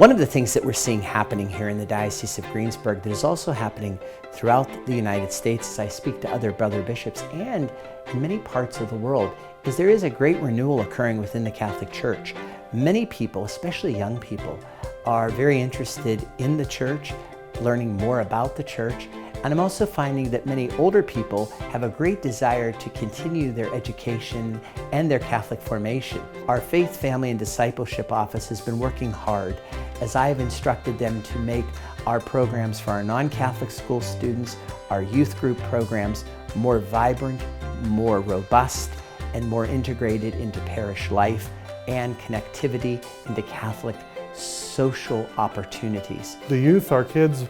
One of the things that we're seeing happening here in the Diocese of Greensburg that is also happening throughout the United States as I speak to other brother bishops and in many parts of the world is there is a great renewal occurring within the Catholic Church. Many people, especially young people, are very interested in the Church, learning more about the Church, and I'm also finding that many older people have a great desire to continue their education and their Catholic formation. Our Faith, Family, and Discipleship Office has been working hard as I have instructed them to make our programs for our non-Catholic school students, our youth group programs, more vibrant, more robust, and more integrated into parish life and connectivity into Catholic social opportunities. The youth, our kids,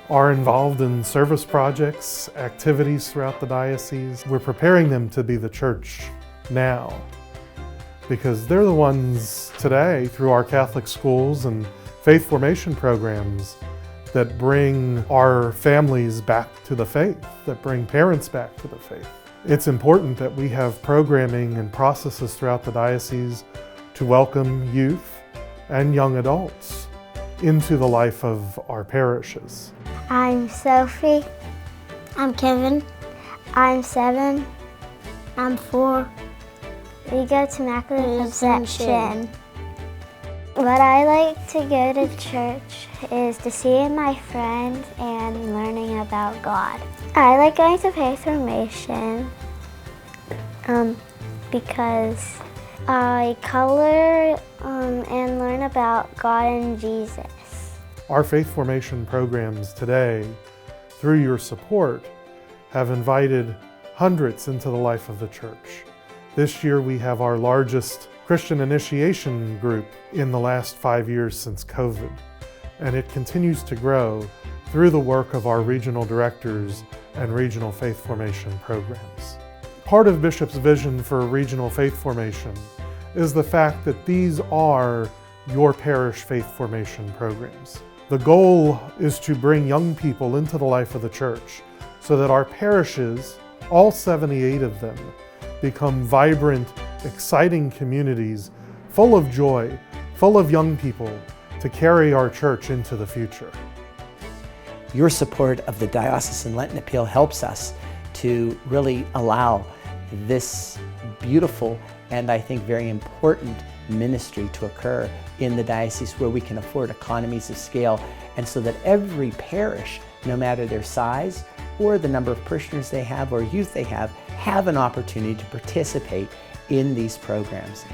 are involved in service projects, activities throughout the diocese. We're preparing them to be the church now because they're the ones today through our Catholic schools and faith formation programs that bring our families back to the faith, that bring parents back to the faith. It's important that we have programming and processes throughout the diocese to welcome youth and young adults into the life of our parishes. I'm Sophie. I'm Kevin. I'm 7. I'm 4. We go to Immaculate Conception. What I like to go to church is to see my friends and learning about God. I like going to faith formation because I color and learn about God and Jesus. Our faith formation programs today, through your support, have invited hundreds into the life of the church. This year we have our largest Christian initiation group in the last 5 years since COVID, and it continues to grow through the work of our regional directors and regional faith formation programs. Part of Bishop's vision for regional faith formation is the fact that these are your parish faith formation programs. The goal is to bring young people into the life of the church so that our parishes, all 78 of them, become vibrant, exciting communities full of joy, full of young people to carry our church into the future. Your support of the Diocesan Lenten Appeal helps us to really allow this beautiful and I think very important ministry to occur in the diocese where we can afford economies of scale, and so that every parish, no matter their size or the number of parishioners they have or youth they have an opportunity to participate in these programs.